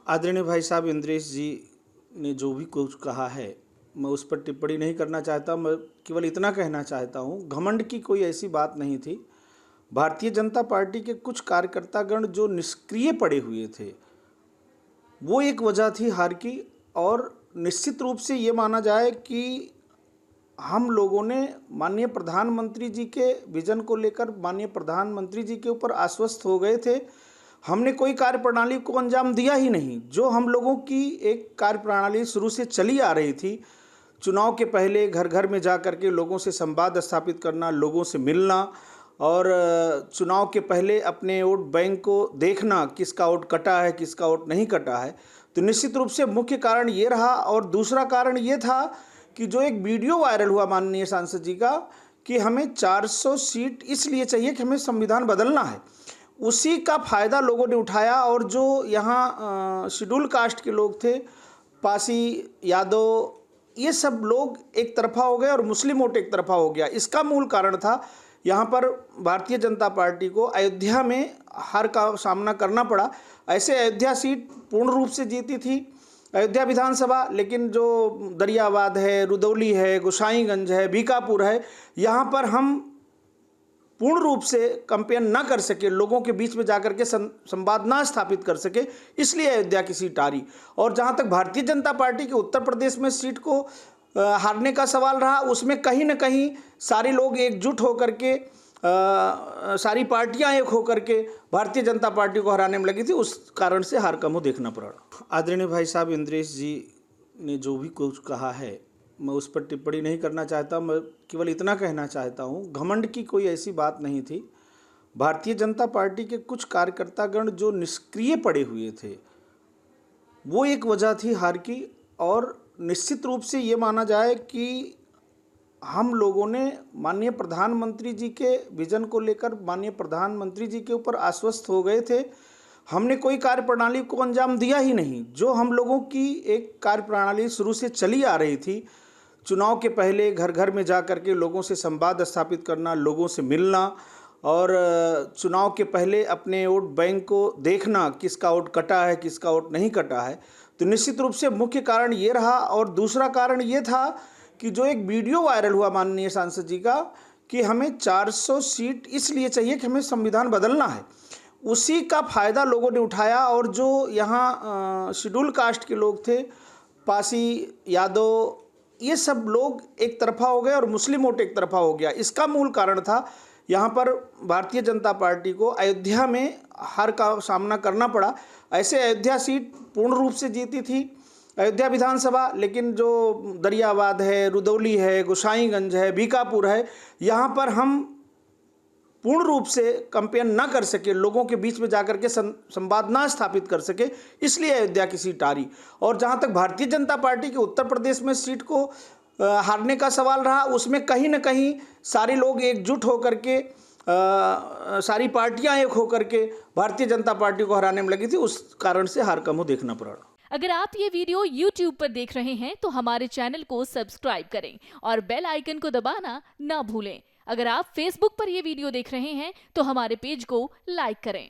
आदरणीय भाई साहब इंद्रेश जी ने जो भी कुछ कहा है, मैं उस पर टिप्पणी नहीं करना चाहता। मैं केवल इतना कहना चाहता हूँ, घमंड की कोई ऐसी बात नहीं थी। भारतीय जनता पार्टी के कुछ कार्यकर्तागण जो निष्क्रिय पड़े हुए थे, वो एक वजह थी हार की। और निश्चित रूप से ये माना जाए कि हम लोगों ने माननीय प्रधानमंत्री जी के विजन को लेकर माननीय प्रधानमंत्री जी के ऊपर आश्वस्त हो गए थे। हमने कोई कार्यप्रणाली को अंजाम दिया ही नहीं। जो हम लोगों की एक कार्यप्रणाली शुरू से चली आ रही थी, चुनाव के पहले घर घर में जा कर के लोगों से संवाद स्थापित करना, लोगों से मिलना और चुनाव के पहले अपने वोट बैंक को देखना, किसका वोट कटा है, किसका वोट नहीं कटा है। तो निश्चित रूप से मुख्य कारण ये रहा। और दूसरा कारण ये था कि जो एक वीडियो वायरल हुआ माननीय सांसद जी का कि हमें 400 सीट इसलिए चाहिए कि हमें संविधान बदलना है, उसी का फ़ायदा लोगों ने उठाया। और जो यहाँ शेड्यूल कास्ट के लोग थे, पासी, यादव, ये सब लोग एक तरफा हो गए और मुस्लिम वोट एक तरफा हो गया। इसका मूल कारण था यहाँ पर भारतीय जनता पार्टी को अयोध्या में हार का सामना करना पड़ा। ऐसे अयोध्या सीट पूर्ण रूप से जीती थी अयोध्या विधानसभा, लेकिन जो दरियाबाद है, रुदौली है, गोसाईगंज है, बीकापुर है, यहाँ पर हम पूर्ण रूप से कंपेन ना कर सके, लोगों के बीच में जाकर के संवाद ना स्थापित कर सके, इसलिए अयोध्या की सीट हारी। और जहाँ तक भारतीय जनता पार्टी के उत्तर प्रदेश में सीट को हारने का सवाल रहा, उसमें कहीं ना कहीं सारे लोग एकजुट होकर के, सारी पार्टियां एक होकर के भारतीय जनता पार्टी को हराने में लगी थी। उस कारण से हार का मुंह देखना पड़ा। आदरणीय भाई साहब इंद्रेश जी ने जो भी कुछ कहा है, मैं उस पर टिप्पणी नहीं करना चाहता। मैं केवल इतना कहना चाहता हूँ, घमंड की कोई ऐसी बात नहीं थी। भारतीय जनता पार्टी के कुछ कार्यकर्तागण जो निष्क्रिय पड़े हुए थे, वो एक वजह थी हार की। और निश्चित रूप से ये माना जाए कि हम लोगों ने माननीय प्रधानमंत्री जी के विजन को लेकर माननीय प्रधानमंत्री जी के ऊपर आश्वस्त हो गए थे। हमने कोई कार्यप्रणाली को अंजाम दिया ही नहीं। जो हम लोगों की एक कार्यप्रणाली शुरू से चली आ रही थी, चुनाव के पहले घर घर में जा कर के लोगों से संवाद स्थापित करना, लोगों से मिलना और चुनाव के पहले अपने वोट बैंक को देखना, किसका वोट कटा है, किसका वोट नहीं कटा है। तो निश्चित रूप से मुख्य कारण ये रहा। और दूसरा कारण ये था कि जो एक वीडियो वायरल हुआ माननीय सांसद जी का कि हमें 400 सीट इसलिए चाहिए कि हमें संविधान बदलना है, उसी का फ़ायदा लोगों ने उठाया। और जो यहाँ शेड्यूल कास्ट के लोग थे, पासी, यादव, ये सब लोग एक तरफा हो गए और मुस्लिम वोट एक तरफा हो गया। इसका मूल कारण था यहाँ पर भारतीय जनता पार्टी को अयोध्या में हार का सामना करना पड़ा। ऐसे अयोध्या सीट पूर्ण रूप से जीती थी अयोध्या विधानसभा, लेकिन जो दरियाबाद है, रुदौली है, गोसाईगंज है, बीकापुर है, यहाँ पर हम पूर्ण रूप से कंपेन ना कर सके, लोगों के बीच में जाकर के संवाद ना स्थापित कर सके, इसलिए अयोध्या की सीट हारी। और जहाँ तक भारतीय जनता पार्टी के उत्तर प्रदेश में सीट को हारने का सवाल रहा, उसमें कहीं ना कहीं सारे लोग एकजुट होकर के, सारी पार्टियां एक होकर के भारतीय जनता पार्टी को हराने में लगी थी। उस कारण से हार का मुंह देखना पड़ा। अगर आप ये वीडियो YouTube पर देख रहे हैं तो हमारे चैनल को सब्सक्राइब करें और बेल आइकन को दबाना ना भूलें। अगर आप Facebook पर ये वीडियो देख रहे हैं तो हमारे पेज को लाइक करें।